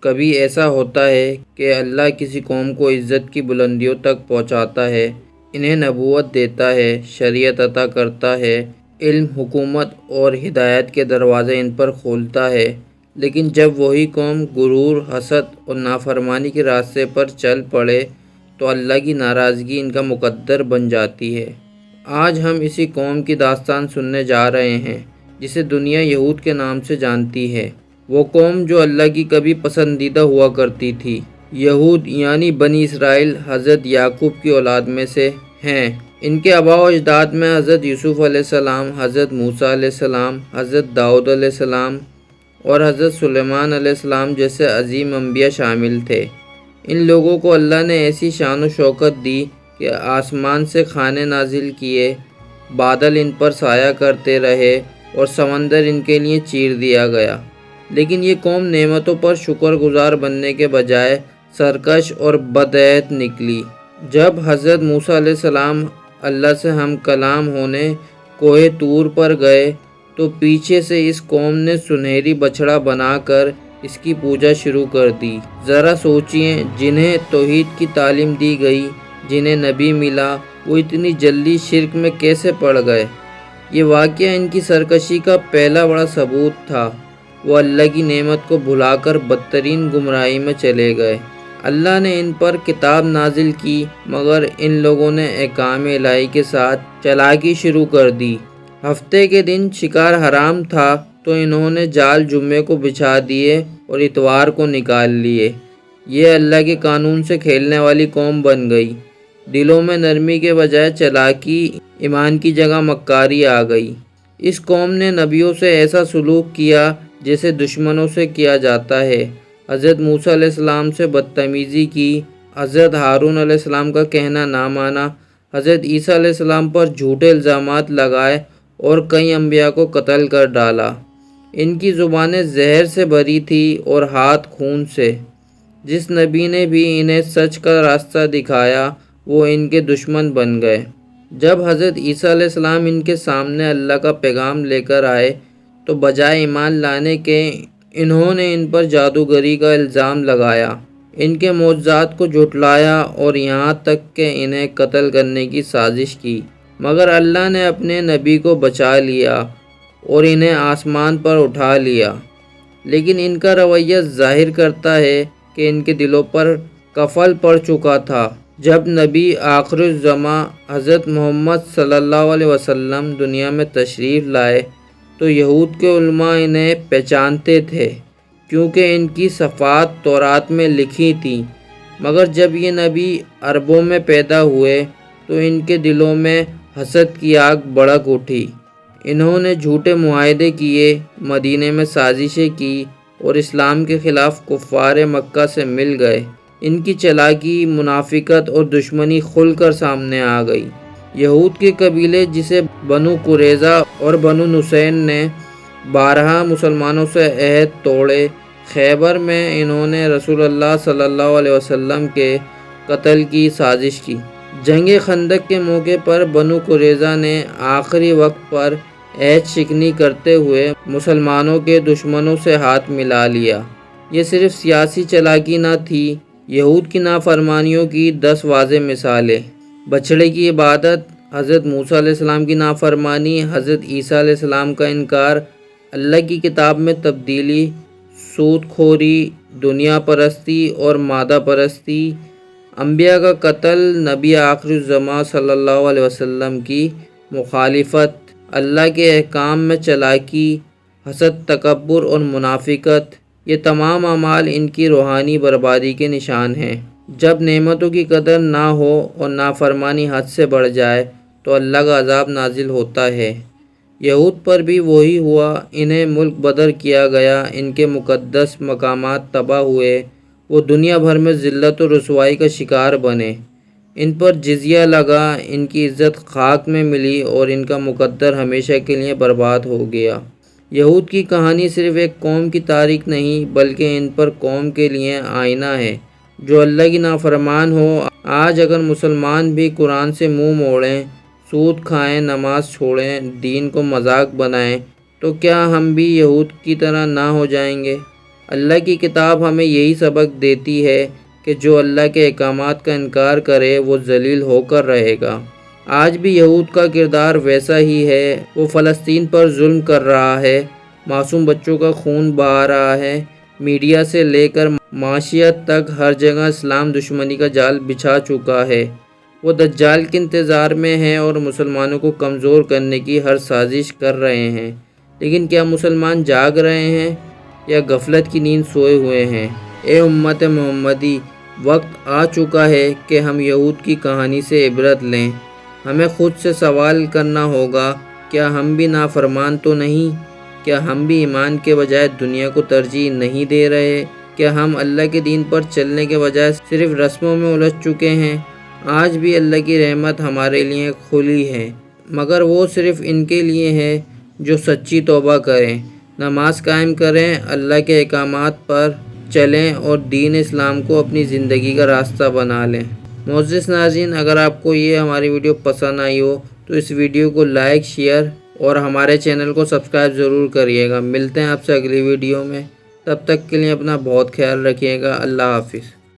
کبھی ایسا ہوتا ہے کہ اللہ کسی قوم کو عزت کی بلندیوں تک پہنچاتا ہے، انہیں نبوت دیتا ہے، شریعت عطا کرتا ہے، علم، حکومت اور ہدایت کے دروازے ان پر کھولتا ہے، لیکن جب وہی قوم غرور، حسد اور نافرمانی کے راستے پر چل پڑے تو اللہ کی ناراضگی ان کا مقدر بن جاتی ہے۔ آج ہم اسی قوم کی داستان سننے جا رہے ہیں جسے دنیا یہود کے نام سے جانتی ہے۔ وہ قوم جو اللہ کی کبھی پسندیدہ ہوا کرتی تھی۔ یہود یعنی بنی اسرائیل حضرت یعقوب کی اولاد میں سے ہیں۔ ان کے آباء و اجداد میں حضرت یوسف علیہ السلام، حضرت موسیٰ علیہ السلام، حضرت داؤد علیہ السلام اور حضرت سلیمان علیہ السلام جیسے عظیم انبیاء شامل تھے۔ ان لوگوں کو اللہ نے ایسی شان و شوکت دی کہ آسمان سے کھانے نازل کیے، بادل ان پر سایہ کرتے رہے اور سمندر ان کے لیے چیر دیا گیا، لیکن یہ قوم نعمتوں پر شکر گزار بننے کے بجائے سرکش اور بدعہد نکلی۔ جب حضرت موسیٰ علیہ السلام اللہ سے ہم کلام ہونے کوہ طور پر گئے تو پیچھے سے اس قوم نے سنہری بچھڑا بنا کر اس کی پوجا شروع کر دی۔ ذرا سوچئے، جنہیں توحید کی تعلیم دی گئی، جنہیں نبی ملا، وہ اتنی جلدی شرک میں کیسے پڑ گئے؟ یہ واقعہ ان کی سرکشی کا پہلا بڑا ثبوت تھا۔ وہ اللہ کی نعمت کو بھلا کر بدترین گمراہی میں چلے گئے۔ اللہ نے ان پر کتاب نازل کی، مگر ان لوگوں نے احکام الہی کے ساتھ چالاکی شروع کر دی۔ ہفتے کے دن شکار حرام تھا تو انہوں نے جال جمعے کو بچھا دیے اور اتوار کو نکال لیے۔ یہ اللہ کے قانون سے کھیلنے والی قوم بن گئی۔ دلوں میں نرمی کے بجائے چالاکی، ایمان کی جگہ مکاری آ گئی۔ اس قوم نے نبیوں سے ایسا سلوک کیا جیسے دشمنوں سے کیا جاتا ہے۔ حضرت موسیٰ علیہ السلام سے بدتمیزی کی، حضرت ہارون علیہ السلام کا کہنا نہ مانا، حضرت عیسیٰ علیہ السلام پر جھوٹے الزامات لگائے اور کئی انبیاء کو قتل کر ڈالا۔ ان کی زبانیں زہر سے بھری تھی اور ہاتھ خون سے۔ جس نبی نے بھی انہیں سچ کا راستہ دکھایا وہ ان کے دشمن بن گئے۔ جب حضرت عیسیٰ علیہ السلام ان کے سامنے اللہ کا پیغام لے کر آئے تو بجائے ایمان لانے کے انہوں نے ان پر جادوگری کا الزام لگایا، ان کے معجزات کو جھٹلایا اور یہاں تک کہ انہیں قتل کرنے کی سازش کی، مگر اللہ نے اپنے نبی کو بچا لیا اور انہیں آسمان پر اٹھا لیا۔ لیکن ان کا رویہ ظاہر کرتا ہے کہ ان کے دلوں پر قفل پڑ چکا تھا۔ جب نبی آخر الزماں حضرت محمد صلی اللہ علیہ وسلم دنیا میں تشریف لائے تو یہود کے علماء انہیں پہچانتے تھے کیونکہ ان کی صفات تورات میں لکھی تھیں، مگر جب یہ نبی عربوں میں پیدا ہوئے تو ان کے دلوں میں حسد کی آگ بھڑک اٹھی۔ انہوں نے جھوٹے معاہدے کیے، مدینے میں سازشیں کی اور اسلام کے خلاف کفار مکہ سے مل گئے۔ ان کی چالاکی، منافقت اور دشمنی کھل کر سامنے آ گئی۔ یہود کے قبیلے جسے بنو قریظہ اور بنو نصیر نے بارہا مسلمانوں سے عہد توڑے، خیبر میں انہوں نے رسول اللہ صلی اللہ علیہ وسلم کے قتل کی سازش کی۔ جنگ خندق کے موقع پر بنو قریظہ نے آخری وقت پر عہد شکنی کرتے ہوئے مسلمانوں کے دشمنوں سے ہاتھ ملا لیا۔ یہ صرف سیاسی چالاکی نہ تھی، یہود کی نافرمانیوں کی 10 واضح مثالیں: بچھڑے کی عبادت، حضرت موسیٰ علیہ السلام کی نافرمانی، حضرت عیسیٰ علیہ السلام کا انکار، اللہ کی کتاب میں تبدیلی، سود خوری، دنیا پرستی اور مادہ پرستی، انبیاء کا قتل، نبی آخر الزماں صلی اللہ علیہ وسلم کی مخالفت، اللہ کے احکام میں چالاکی، حسد، تکبر اور منافقت۔ یہ تمام اعمال ان کی روحانی بربادی کے نشان ہیں۔ جب نعمتوں کی قدر نہ ہو اور نافرمانی حد سے بڑھ جائے تو اللہ کا عذاب نازل ہوتا ہے۔ یہود پر بھی وہی ہوا، انہیں ملک بدر کیا گیا، ان کے مقدس مقامات تباہ ہوئے، وہ دنیا بھر میں ذلت و رسوائی کا شکار بنے، ان پر جزیہ لگا، ان کی عزت خاک میں ملی اور ان کا مقدر ہمیشہ کے لیے برباد ہو گیا۔ یہود کی کہانی صرف ایک قوم کی تاریخ نہیں بلکہ ان پر قوم کے لیے آئینہ ہے جو اللہ کی نافرمان ہو۔ آج اگر مسلمان بھی قرآن سے منہ موڑیں، سود کھائیں، نماز چھوڑیں، دین کو مذاق بنائیں تو کیا ہم بھی یہود کی طرح نہ ہو جائیں گے؟ اللہ کی کتاب ہمیں یہی سبق دیتی ہے کہ جو اللہ کے احکامات کا انکار کرے وہ ذلیل ہو کر رہے گا۔ آج بھی یہود کا کردار ویسا ہی ہے۔ وہ فلسطین پر ظلم کر رہا ہے، معصوم بچوں کا خون بہا رہا ہے، میڈیا سے لے کر معاشیت تک ہر جگہ اسلام دشمنی کا جال بچھا چکا ہے۔ وہ دجال کے انتظار میں ہیں اور مسلمانوں کو کمزور کرنے کی ہر سازش کر رہے ہیں، لیکن کیا مسلمان جاگ رہے ہیں یا غفلت کی نیند سوئے ہوئے ہیں؟ اے امت محمدی، وقت آ چکا ہے کہ ہم یہود کی کہانی سے عبرت لیں۔ ہمیں خود سے سوال کرنا ہوگا، کیا ہم بھی نافرمان تو نہیں؟ کیا ہم بھی ایمان کے بجائے دنیا کو ترجیح نہیں دے رہے؟ کیا ہم اللہ کے دین پر چلنے کے بجائے صرف رسموں میں الجھ چکے ہیں؟ آج بھی اللہ کی رحمت ہمارے لیے کھلی ہے، مگر وہ صرف ان کے لیے ہے جو سچی توبہ کریں، نماز قائم کریں، اللہ کے احکامات پر چلیں اور دین اسلام کو اپنی زندگی کا راستہ بنا لیں۔ معزز ناظرین، اگر آپ کو یہ ہماری ویڈیو پسند آئی ہو تو اس ویڈیو کو لائک، شیئر اور ہمارے چینل کو سبسکرائب ضرور کریے گا۔ ملتے ہیں آپ سے اگلی ویڈیو میں، تب تک کے لیے اپنا بہت خیال رکھیے گا۔ اللہ حافظ۔